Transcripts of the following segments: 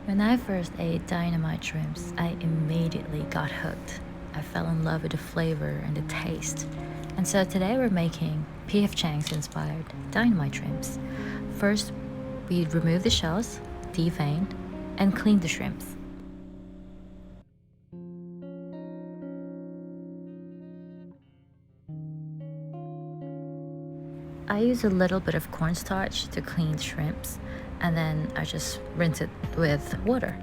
When I first ate Dynamite shrimps, I immediately got hooked. I fell in love with the flavor and the taste. And so today we're making P.F. Chang's inspired Dynamite shrimps. First, we remove the shells, deveined, and clean the shrimps. I use a little bit of cornstarch to clean the shrimps, and then I just rinse it with water.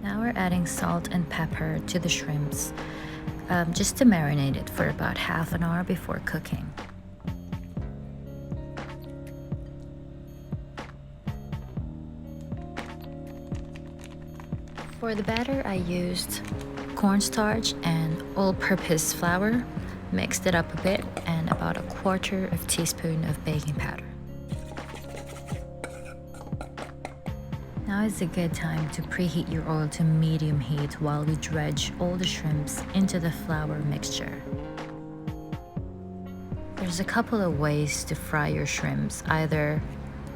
Now we're adding salt and pepper to the shrimps, just to marinate it for about half an hour before cooking. For the batter, I used cornstarch and all-purpose flour, mixed it up a bit, and about a quarter of a teaspoon of baking powder. Now is a good time to preheat your oil to medium heat while we dredge all the shrimps into the flour mixture. There's a couple of ways to fry your shrimps. Either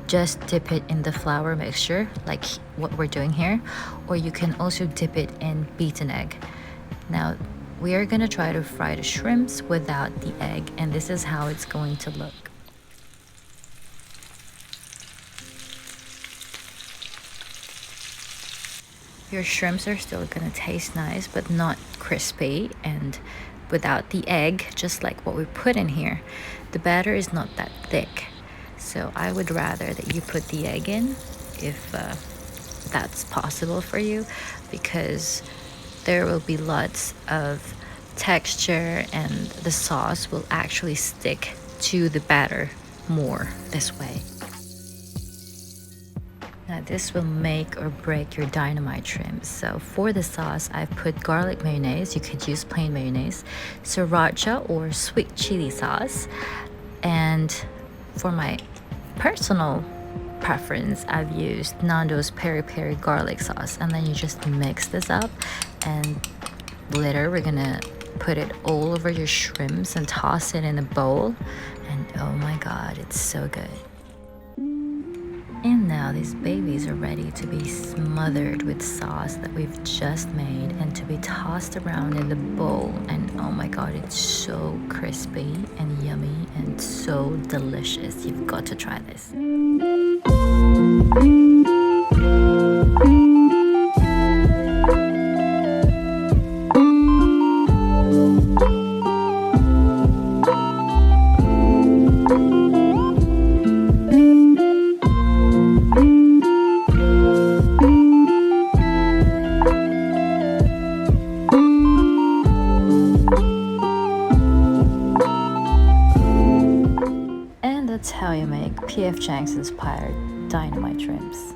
just dip it in the flour mixture, like what we're doing here, or you can also dip it in beaten egg. Now, we are gonna try to fry the shrimps without the egg, and this is how it's going to look. Your shrimps are still gonna taste nice, but not crispy, and without the egg, just like what we put in here, the batter is not that thick. So I would rather that you put the egg in if that's possible for you, because there will be lots of texture and the sauce will actually stick to the batter more this way. Now this will make or break your Dynamite shrimps. So for the sauce, I've put garlic mayonnaise. You could use plain mayonnaise, Siracha or sweet chili sauce, and for my personal preference, I've used Nando's Peri garlic sauce. And then you just mix this up, and later we're gonna put it all over your shrimps and toss it in a bowl, and oh my god, it's so good. And now these babies are ready to be smothered with sauce that we've just made and to be tossed around in the bowl. And oh my god, it's so crispy and yummy and so delicious. You've got to try this. That's how you make P.F. Chang's inspired Dynamite shrimps.